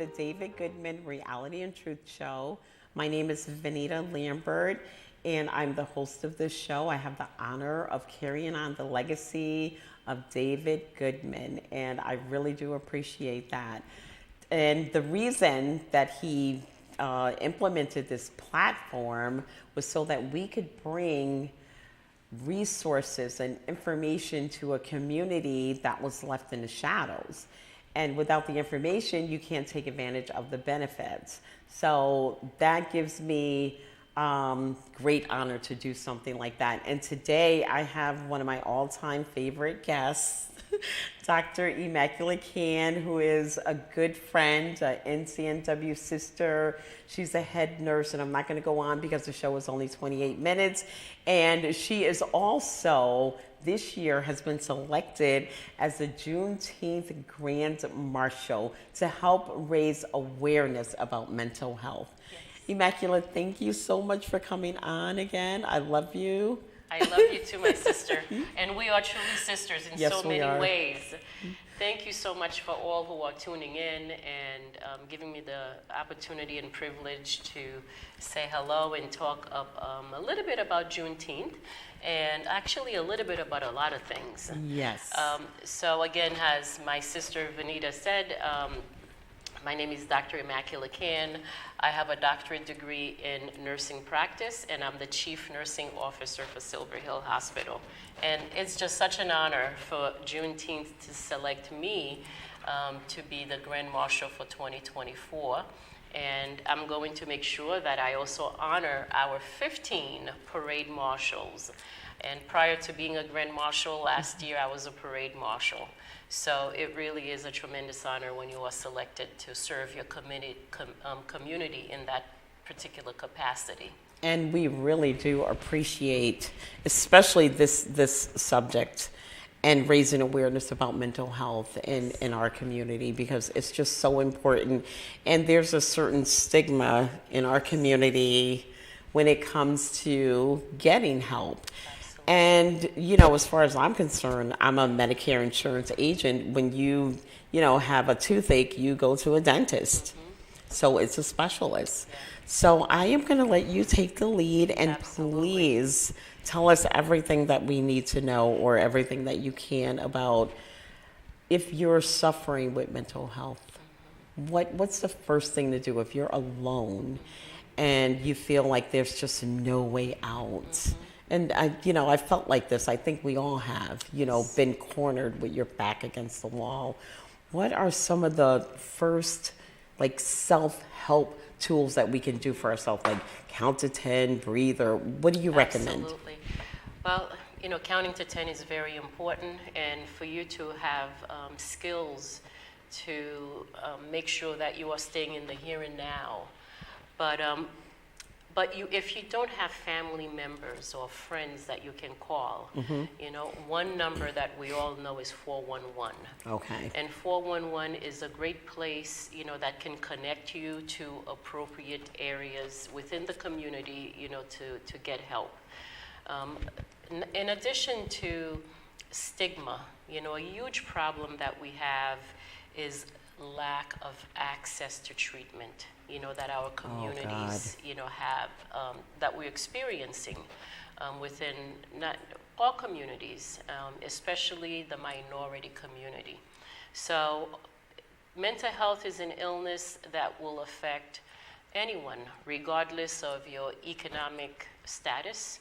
the David Goodman Reality and Truth Show. My name is Vanita Lambert, and I'm the host of this show. I have the honor of carrying on the legacy of David Goodman, and I really do appreciate that. And the reason that he implemented this platform was so that we could bring resources and information to a community that was left in the shadows. And without the information, you can't take advantage of the benefits. So that gives me great honor to do something like that. And today I have one of my all-time favorite guests, Dr. Immaculate Can, who is a good friend, an NCNW sister. She's a head nurse, and I'm not going to go on because the show is only 28 minutes. And she is also, this year, has been selected as the Juneteenth Grand Marshal to help raise awareness about mental health. Yes. Immaculate, thank you so much for coming on again. I love you. I love you too, my sister. And we are truly sisters in so many ways. Thank you so much for all who are tuning in and giving me the opportunity and privilege to say hello and talk a little bit about Juneteenth, and actually a little bit about a lot of things. Yes. So again, as my sister Vanita said, my name is Dr. Immaculate Can. I have a doctorate degree in nursing practice, and I'm the Chief Nursing Officer for Silver Hill Hospital. And it's just such an honor for Juneteenth to select me to be the Grand Marshal for 2024. And I'm going to make sure that I also honor our 15 parade marshals. And prior to being a Grand Marshal last year, I was a parade marshal. So it really is a tremendous honor when you are selected to serve your community in that particular capacity. And we really do appreciate, especially this subject and raising awareness about mental health in our community, because it's just so important. And there's a certain stigma in our community when it comes to getting help. And, you know, as far as I'm concerned, I'm a Medicare insurance agent. When you have a toothache, you go to a dentist. Mm-hmm. So it's a specialist. Yeah. So I am going to let you take the lead, and please tell us everything that we need to know, or everything that you can, about if you're suffering with mental health. Mm-hmm. What's the first thing to do if you're alone and you feel like there's just no way out? Mm-hmm. And I felt like this. I think we all have, been cornered with your back against the wall. What are some of the first, self-help tools that we can do for ourselves, like count to 10, breathe, or what do you recommend? Absolutely. Well, counting to 10 is very important, and for you to have skills to make sure that you are staying in the here and now. But if you don't have family members or friends that you can call, mm-hmm. One number that we all know is 411. Okay. And 411 is a great place, that can connect you to appropriate areas within the community, to get help. In addition to stigma, a huge problem that we have is lack of access to treatment, that our communities, have, that we're experiencing within not all communities, especially the minority community. So mental health is an illness that will affect anyone, regardless of your economic status,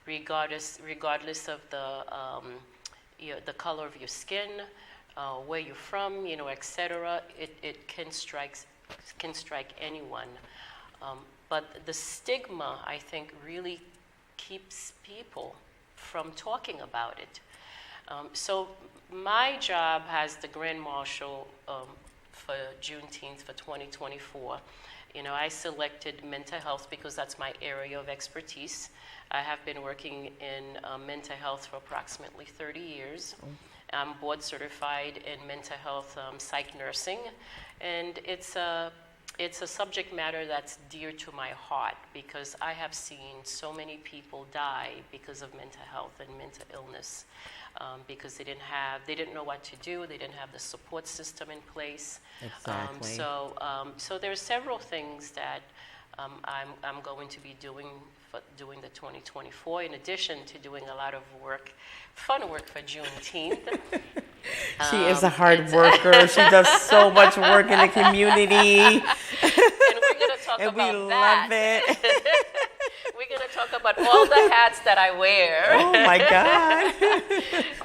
regardless of the color of your skin, where you're from, etc. It can strike anyone. But the stigma, I think, really keeps people from talking about it. So my job as the Grand Marshal for Juneteenth for 2024, I selected mental health because that's my area of expertise. I have been working in mental health for approximately 30 years. I'm board certified in mental health psych nursing, and it's a it's a subject matter that's dear to my heart because I have seen so many people die because of mental health and mental illness, because they didn't know what to do, they didn't have the support system in place. Exactly. So there are several things that I'm going to be doing the 2024, in addition to doing a lot of fun work for Juneteenth. She is a hard worker. She does so much work in the community. And we're going to talk and about we that. love it. We're going to talk about all the hats that I wear. Oh my God.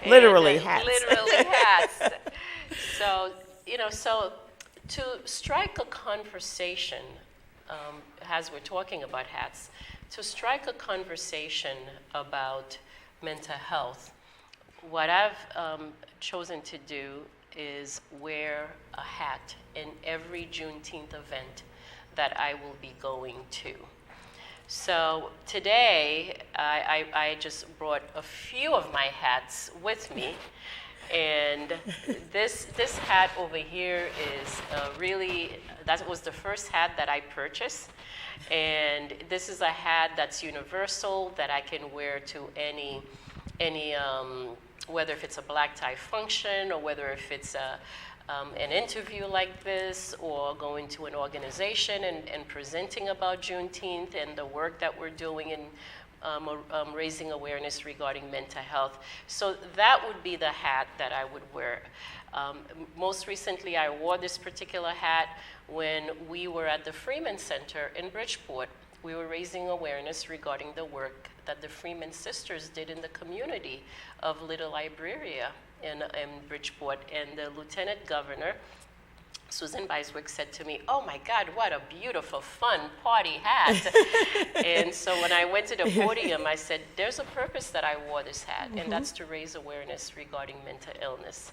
Literally hats. Literally hats. So, so to strike a conversation, as we're talking about hats, to strike a conversation about mental health, what I've chosen to do is wear a hat in every Juneteenth event that I will be going to. So today, I just brought a few of my hats with me. And this hat over here is that was the first hat that I purchased. And this is a hat that's universal, that I can wear to any whether if it's a black tie function or whether if it's an interview like this or going to an organization and presenting about Juneteenth and the work that we're doing in raising awareness regarding mental health. So that would be the hat that I would wear. Most recently, I wore this particular hat when we were at the Freeman Center in Bridgeport. We were raising awareness regarding the work that the Freeman sisters did in the community of Little Liberia in Bridgeport. And the Lieutenant Governor, Susan Biswick, said to me, "Oh my God, what a beautiful, fun party hat." And so when I went to the podium, I said, there's a purpose that I wore this hat, and that's to raise awareness regarding mental illness.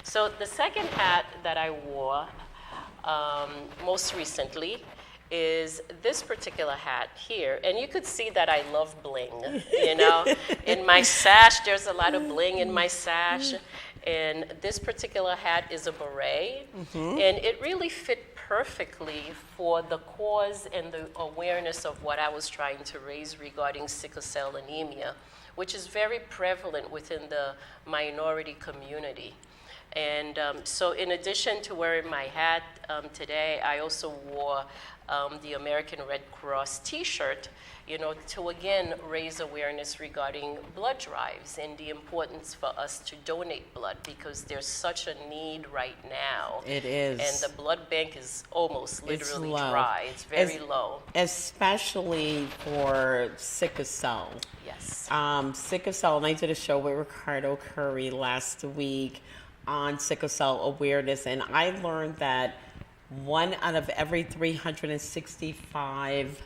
So the second hat that I wore most recently is this particular hat here. And you could see that I love bling, In my sash, there's a lot of bling in my sash. And this particular hat is a beret. And it really fit perfectly for the cause and the awareness of what I was trying to raise regarding sickle cell anemia, which is very prevalent within the minority community. And so in addition to wearing my hat today, I also wore the American Red Cross t-shirt, to again raise awareness regarding blood drives and the importance for us to donate blood because there's such a need right now. It is. And the blood bank is almost literally dry. It's very low. Especially for sickle cell. Yes. Sickle cell, and I did a show with Ricardo Curry last week on sickle cell awareness, and I learned that 1 out of every 365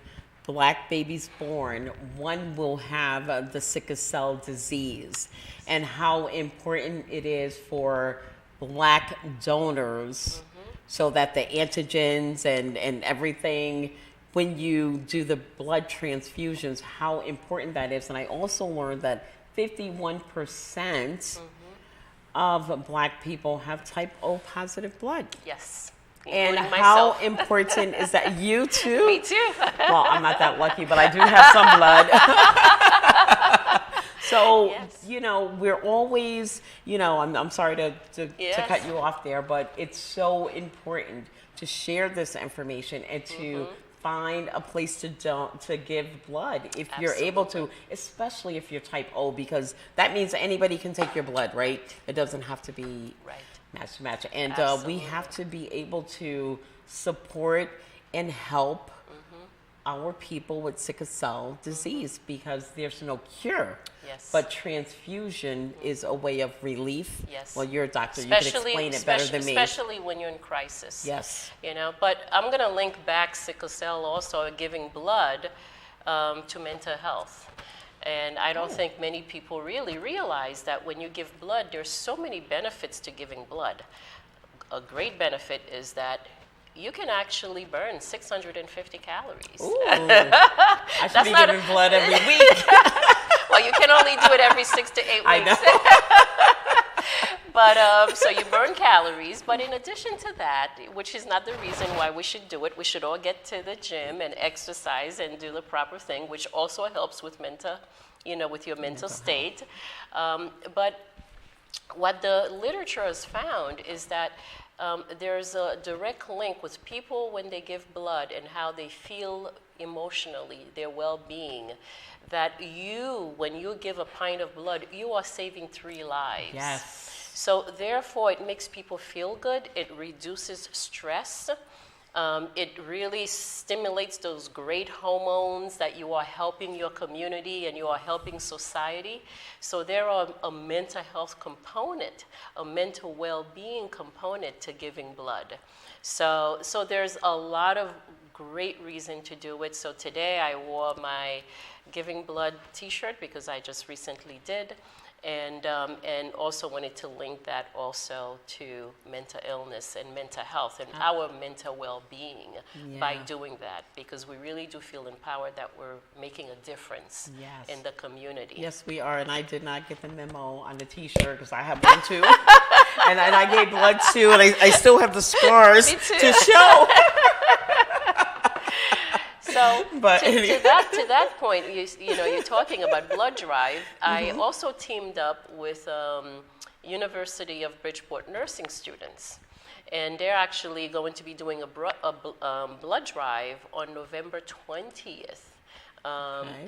Black babies born, 1 will have the sickle cell disease, and how important it is for Black donors so that the antigens and everything, when you do the blood transfusions, how important that is. And I also learned that 51% of Black people have type O positive blood. Yes. And Including how myself. important is that? You too? Me too. Well, I'm not that lucky, but I do have some blood. So, Yes. we're always, I'm sorry to Yes. cut you off there, but it's so important to share this information and to find a place to give blood if you're able to, especially if you're type O, because that means anybody can take your blood, right? It doesn't have to be match. And we have to be able to support and help our people with sickle cell disease because there's no cure. Yes. But transfusion is a way of relief. Yes. Well, you're a doctor. You can explain it better than me. Especially when you're in crisis. Yes. But I'm going to link back sickle cell also giving blood to mental health. And I don't think many people really realize that when you give blood, there's so many benefits to giving blood. A great benefit is that you can actually burn 650 calories. Ooh, I should be giving blood every week. Well, you can only do it every 6 to 8 weeks. I know. So you burn calories. But in addition to that, which is not the reason why we should do it, we should all get to the gym and exercise and do the proper thing, which also helps with with your mental state. But what the literature has found is that there's a direct link with people when they give blood and how they feel emotionally, their well-being, that when you give a pint of blood, you are saving 3 lives. Yes. So therefore, it makes people feel good. It reduces stress. It really stimulates those great hormones that you are helping your community and you are helping society. So there are a mental health component, a mental well-being component to giving blood. So there's a lot of great reason to do it. So today I wore my Giving Blood t-shirt because I just recently did. And also wanted to link that also to mental illness and mental health and our mental well-being by doing that, because we really do feel empowered that we're making a difference in the community. Yes, we are. And I did not get the memo on the t-shirt because I have one too. and I gave blood too, and I still have the scars to show. So to that point, you're talking about blood drive. I also teamed up with University of Bridgeport nursing students, and they're actually going to be doing a blood drive on November 20th.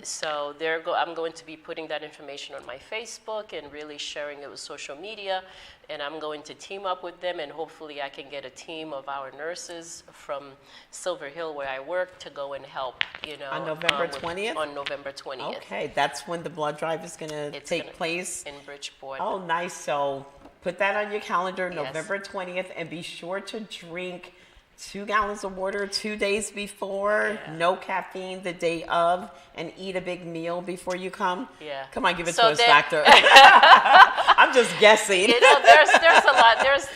So I'm going to be putting that information on my Facebook and really sharing it with social media. And I'm going to team up with them, and hopefully I can get a team of our nurses from Silver Hill, where I work, to go and help. On November 20th. On November 20th. Okay, that's when the blood drive is going to take place in Bridgeport. Oh, nice. So put that on your calendar, November 20th, and be sure to drink 2 gallons of water 2 days before, no caffeine the day of, and eat a big meal before you come. Yeah. Come on, give it to us, doctor. I'm just guessing.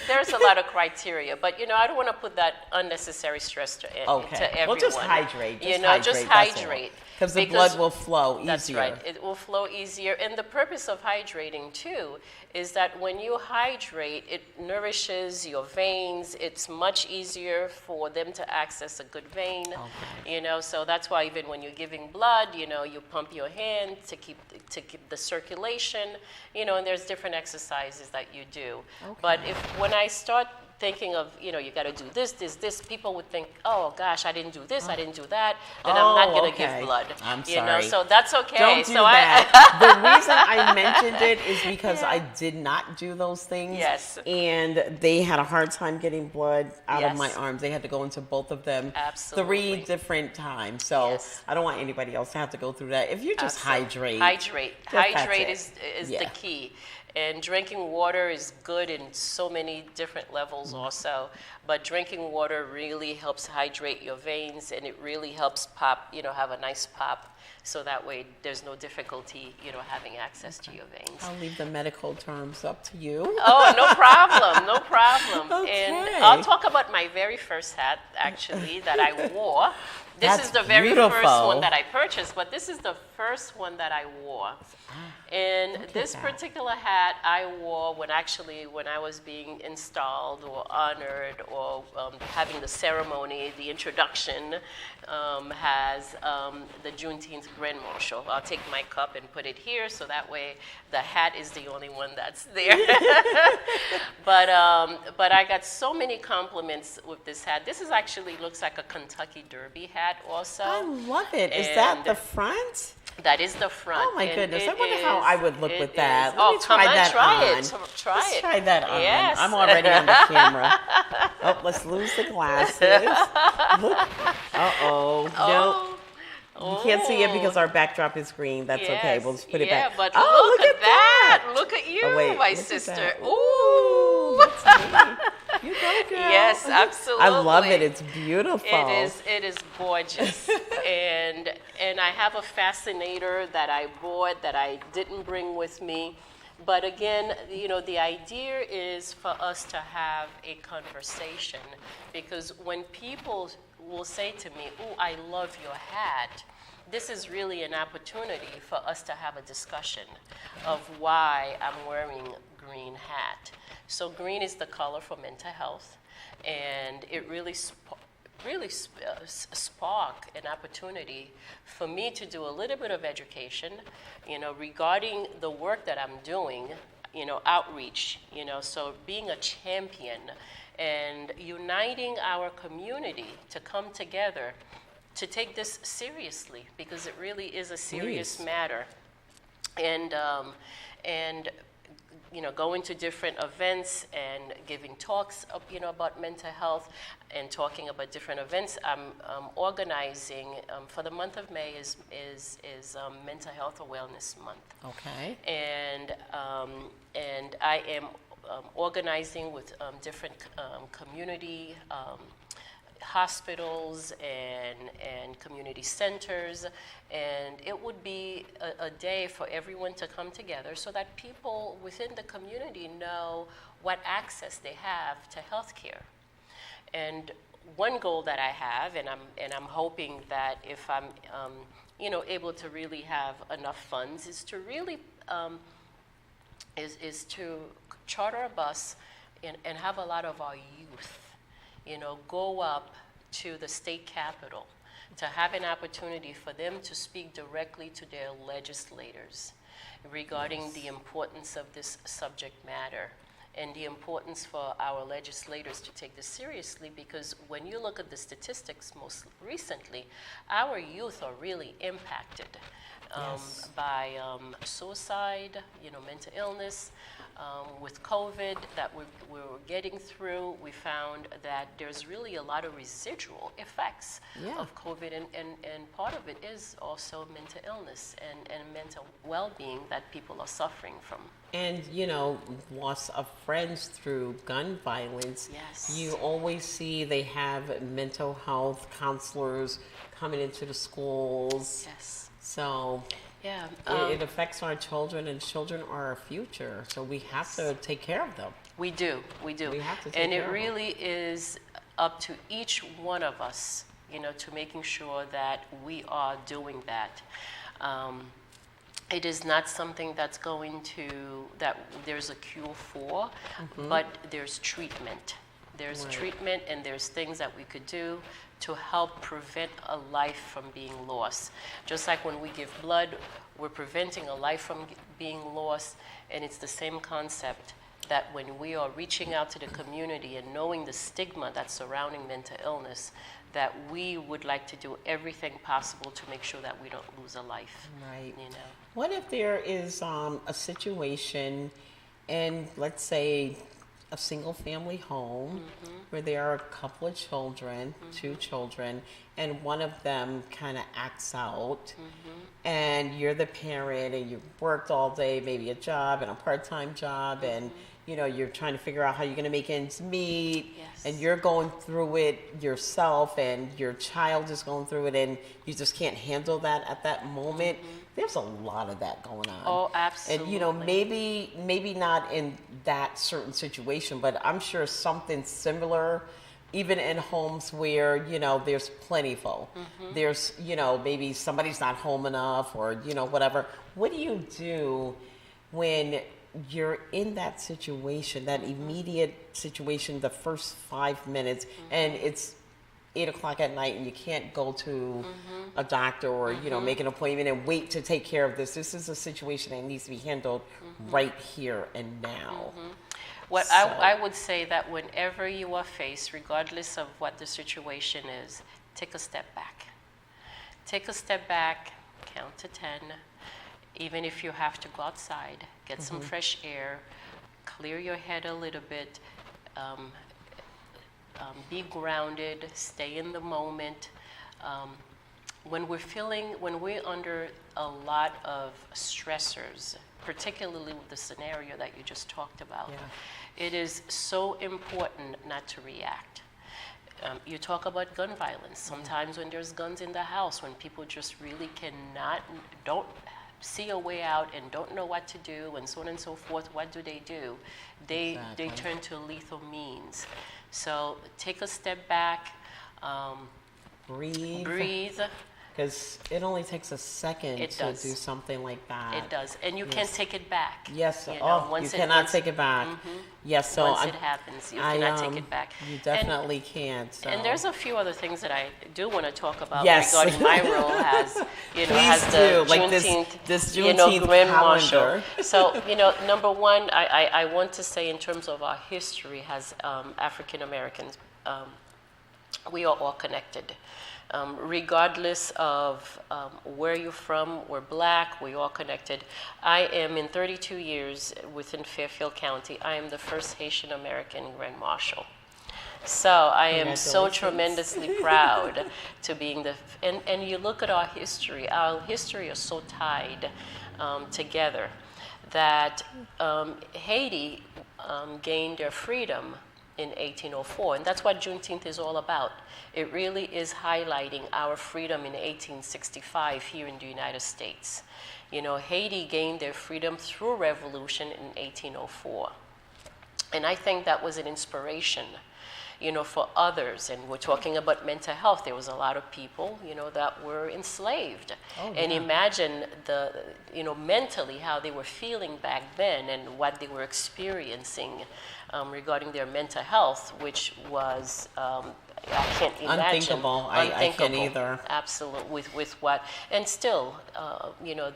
There's a lot of criteria, but I don't want to put that unnecessary stress to everyone. Well, just hydrate. Just hydrate. Because the blood will flow easier. That's right. It will flow easier. And the purpose of hydrating, too, is that when you hydrate, it nourishes your veins. It's much easier for them to access a good vein. Okay. So that's why even when you're giving blood, you pump your hand to keep the circulation, and there's different exercises that you do. Okay. But when I start thinking of, you got to do this, people would think, oh gosh, I didn't do this, I didn't do that, then I'm not going to give blood. I'm sorry. So that's okay. Don't do that. The reason I mentioned it is because I did not do those things. Yes. And they had a hard time getting blood out of my arms. They had to go into both of them 3 different times. So I don't want anybody else to have to go through that. If you just hydrate. Hydrate is the key. And drinking water is good in so many different levels also. But drinking water really helps hydrate your veins, and it really helps pop, have a nice pop. So that way there's no difficulty, having access to your veins. I'll leave the medical terms up to you. Oh, no problem. Okay. And I'll talk about my very first hat, actually, that I wore. This is the very first one that I purchased, but this is the first one that I wore. And this particular hat I wore when I was being installed or honored or having the ceremony, the introduction, has the Juneteenth Grand Marshal. I'll take my cup and put it here, so that way the hat is the only one that's there. But I got so many compliments with this hat. This actually looks like a Kentucky Derby hat also. I love it. Is that the front? That is the front. Oh my goodness! I wonder how I would look with that. Let me try that try on. Let's try it. Try that on. Yes. I'm already on the camera. Oh, let's lose the glasses. Look. Oh. No. You can't see it because our backdrop is green. That's okay. We'll just put it back. Yeah, but look at that. Look at you, my sister. Ooh. That's me. You go, girl. Yes, absolutely. I love it. It's beautiful. It is gorgeous. and I have a fascinator that I bought that I didn't bring with me. But again, the idea is for us to have a conversation, because when people will say to me, "Oh, I love your hat," this is really an opportunity for us to have a discussion of why I'm wearing green hat. So green is the color for mental health, and it really spark an opportunity for me to do a little bit of education, regarding the work that I'm doing, outreach, so being a champion and uniting our community to come together to take this seriously, because it really is a serious Please. matter. And going to different events and giving talks, about mental health and talking about different events. I'm organizing for the month of May is Mental Health Awareness Month. Okay. And I am organizing with different community hospitals and community centers, and it would be a day for everyone to come together so that people within the community know what access they have to healthcare. And one goal that I have, and I'm hoping that if I'm able to really have enough funds, is to really is to charter a bus and have a lot of our youth go up to the state capitol to have an opportunity for them to speak directly to their legislators regarding the importance of this subject matter and the importance for our legislators to take this seriously, because when you look at the statistics most recently, our youth are really impacted by suicide, mental illness. With COVID that we were getting through, we found that there's really a lot of residual effects of COVID, and part of it is also mental illness and mental well-being that people are suffering from. And, loss of friends through gun violence. Yes. You always see they have mental health counselors coming into the schools. Yes. So Yeah. it affects our children, and children are our future. So we have to take care of them. We do. We have to take And care it of them. really is up to each one of us, to making sure that we are doing that. It is not something that there's a cure for, but there's treatment. There's treatment, and there's things that we could do to help prevent a life from being lost. Just like when we give blood, we're preventing a life from being lost, and it's the same concept that when we are reaching out to the community and knowing the stigma that's surrounding mental illness, that we would like to do everything possible to make sure that we don't lose a life. Right. You know. What if there is a situation in, let's say, a single family home where there are a couple of children, 2 children, and one of them kind of acts out, and you're the parent and you've worked all day, maybe a job and a part-time job, and you're trying to figure out how you're going to make ends meet, Yes. and you're going through it yourself, and your child is going through it, and you just can't handle that at that moment. There's a lot of that going on. Oh, absolutely. And maybe not in that certain situation, but I'm sure something similar, even in homes where there's plentiful. There's maybe somebody's not home enough, or whatever. What do you do when you're in that situation, that immediate situation, the first 5 minutes, and it's 8 o'clock at night, and you can't go to a doctor or make an appointment and wait to take care of this? This is a situation that needs to be handled right here and now. What So- I would say that whenever you are faced, regardless of what the situation is, take a step back. Take a step back, count to 10. Even if you have to go outside, get some fresh air, clear your head a little bit, be grounded, stay in the moment. When we're under a lot of stressors, particularly with the scenario that you just talked about, it is so important not to react. You talk about gun violence. Sometimes when there's guns in the house, when people just really don't see a way out and don't know what to do, and so on and so forth, what do? They turn to lethal means. So take a step back, Breathe. breathe, because it only takes a second It to does. do something like that. It does, and you can't take it back. Yes. You know, Oh, you cannot take it back. Yes. So once it happens, you cannot take it back. You definitely can't. So. And there's a few other things that I do want to talk about Yes. regarding my role as, you know, Please as the do. Like Juneteenth, this you know, Juneteenth Grand calendar. Marshal. So, you know, number one, I want to say in terms of our history as African Americans, we are all connected. Regardless of where you're from, we're black, we're all connected. I am in 32 years within Fairfield County, I am the first Haitian American Grand Marshal. So I am so tremendously proud to being and you look at our history is so tied together that Haiti gained their freedom in 1804, and that's what Juneteenth is all about. It really is highlighting our freedom in 1865 here in the United States. You know, Haiti gained their freedom through revolution in 1804. And I think that was an inspiration, you know, for others. And we're talking about mental health. There was a lot of people, you know, that were enslaved. Oh, yeah. And imagine you know, mentally how they were feeling back then and what they were experiencing regarding their mental health, which was, I can't imagine. Unthinkable. I can't either. Absolutely. With what, and still, you know,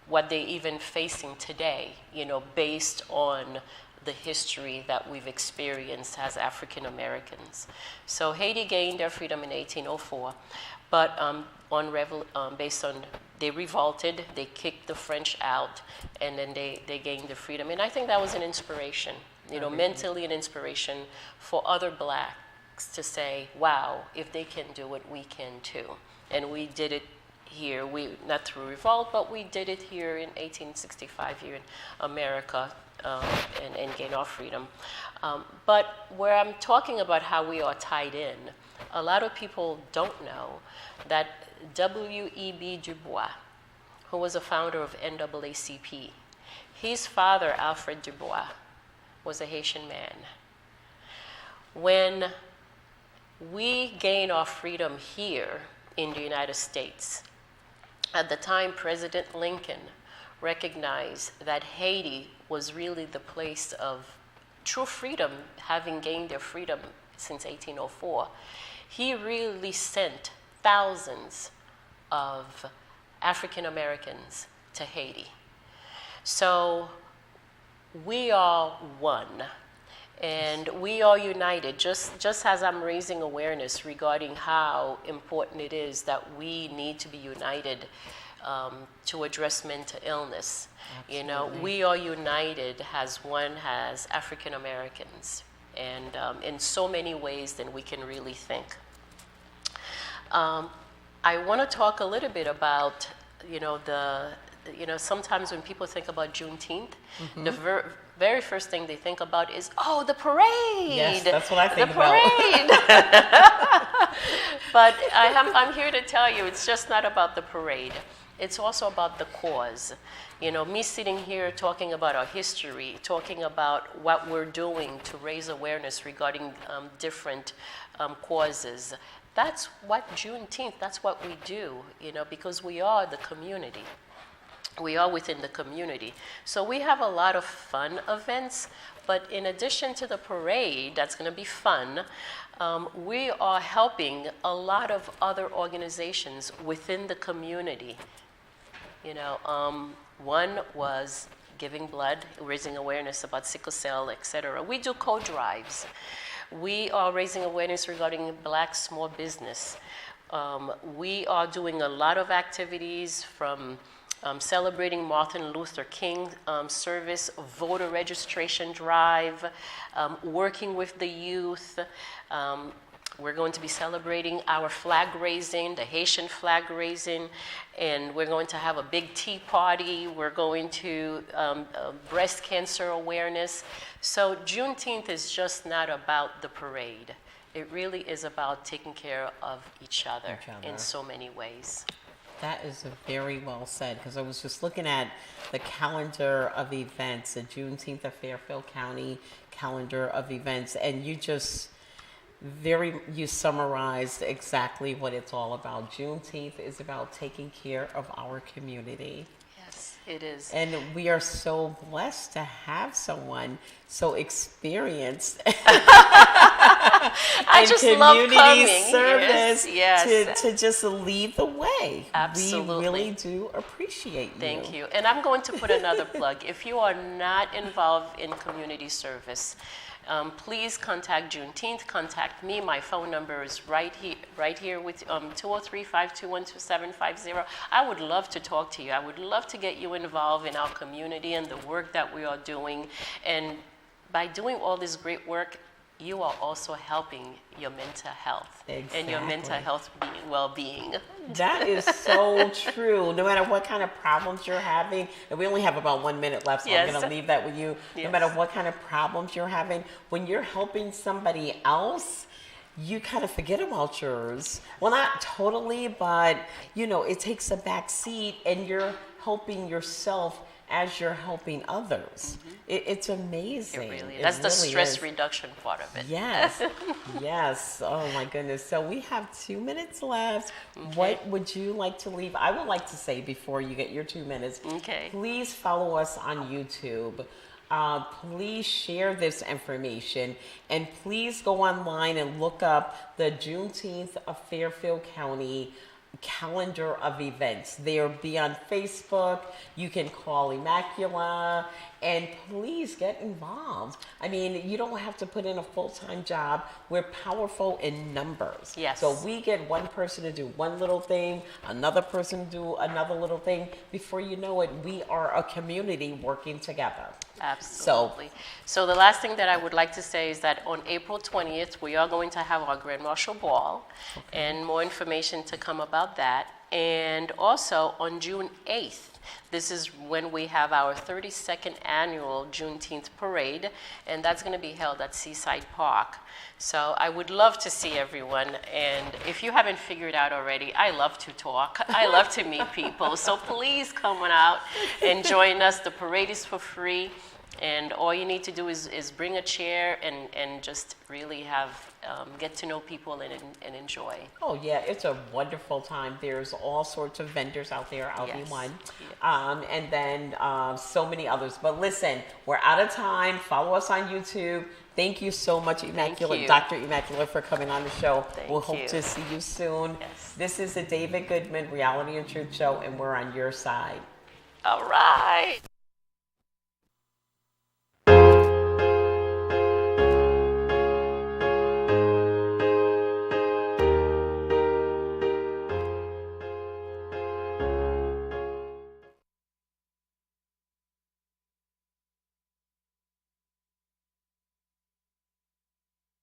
what they even facing today, you know, based on the history that we've experienced as African Americans. So Haiti gained their freedom in 1804, but based on, they revolted, they kicked the French out, and then they gained their freedom. And I think that was an inspiration, you know, mentally an inspiration for other blacks to say, wow, if they can do it, we can too. And we did it here, not through revolt, but we did it here in 1865 here in America, and gain our freedom. But where I'm talking about how we are tied in, a lot of people don't know that W.E.B. Du Bois, who was a founder of NAACP, his father, Alfred Du Bois, was a Haitian man. When we gained our freedom here in the United States, at the time, President Lincoln recognized that Haiti was really the place of true freedom, having gained their freedom since 1804. He really sent thousands of African Americans to Haiti. So we are one, and we are united, just as I'm raising awareness regarding how important it is that we need to be united to address mental illness. Absolutely. You know, we are united as one, as African Americans, and in so many ways than we can really think. I want to talk a little bit about, you know, sometimes when people think about Juneteenth, the very first thing they think about is, oh, the parade. Yes, that's what I think about. But I'm here to tell you, it's just not about the parade. It's also about the cause. You know, me sitting here talking about our history, talking about what we're doing to raise awareness regarding different causes. That's what Juneteenth, that's what we do, you know, because we are the community. We are within the community. So we have a lot of fun events, but in addition to the parade, that's going to be fun, we are helping a lot of other organizations within the community. You know, one was giving blood, raising awareness about sickle cell, etc. We do co-drives. We are raising awareness regarding Black small business. We are doing a lot of activities from celebrating Martin Luther King service, voter registration drive, working with the youth. We're going to be celebrating our flag raising, the Haitian flag raising, and we're going to have a big tea party. We're going to breast cancer awareness. So Juneteenth is just not about the parade. It really is about taking care of each other in so many ways. That is very well said, because I was just looking at the calendar of events, the Juneteenth of Fairfield County calendar of events, and you just, You summarized exactly what it's all about. Juneteenth is about taking care of our community. Yes, it is. And we are so blessed to have someone so experienced I in just love community coming. service Yes. to just lead the way. Absolutely. We really do appreciate you. Thank you. And I'm going to put another plug. If you are not involved in community service, please contact Juneteenth. Contact me. My phone number is right here with 203-521-2750. I would love to talk to you. I would love to get you involved in our community and the work that we are doing. And by doing all this great work, you are also helping your mental health and your mental health well-being. That is so true. No matter what kind of problems you're having, and we only have about 1 minute left, so I'm going to leave that with you. Yes. No matter what kind of problems you're having, when you're helping somebody else, you kind of forget about yours. Well, not totally, but it takes a back seat, and you're helping yourself as you're helping others. It's amazing. It really is. That's the stress reduction part of it. Yes. Yes. Oh my goodness. So we have 2 minutes left. Okay. What would you like to leave? I would like to say before you get your 2 minutes, please follow us on YouTube. Please share this information, and please go online and look up the Juneteenth of Fairfield County calendar of events. They'll be on Facebook. You can call Immacula, and please get involved. I mean, you don't have to put in a full-time job. We're powerful in numbers. Yes. So we get one person to do one little thing, another person to do another little thing. Before you know it, we are a community working together. Absolutely. So the last thing that I would like to say is that on April 20th, we are going to have our Grand Marshal Ball, and more information to come about that. And also on June 8th, this is when we have our 32nd annual Juneteenth parade, and that's going to be held at Seaside Park. So I would love to see everyone, and if you haven't figured out already, I love to talk. I love to meet people, so please come on out and join us. The parade is for free, and all you need to do is bring a chair and just really get to know people and enjoy. Oh yeah, it's a wonderful time. There's all sorts of vendors out there, I'll be one. Yes. And then so many others. But listen, we're out of time. Follow us on YouTube. Thank you so much, Immacula, Dr. Immacula, for coming on the show. We'll hope to see you soon. Yes. This is the David Goodman Reality and Truth Show, and we're on your side. All right.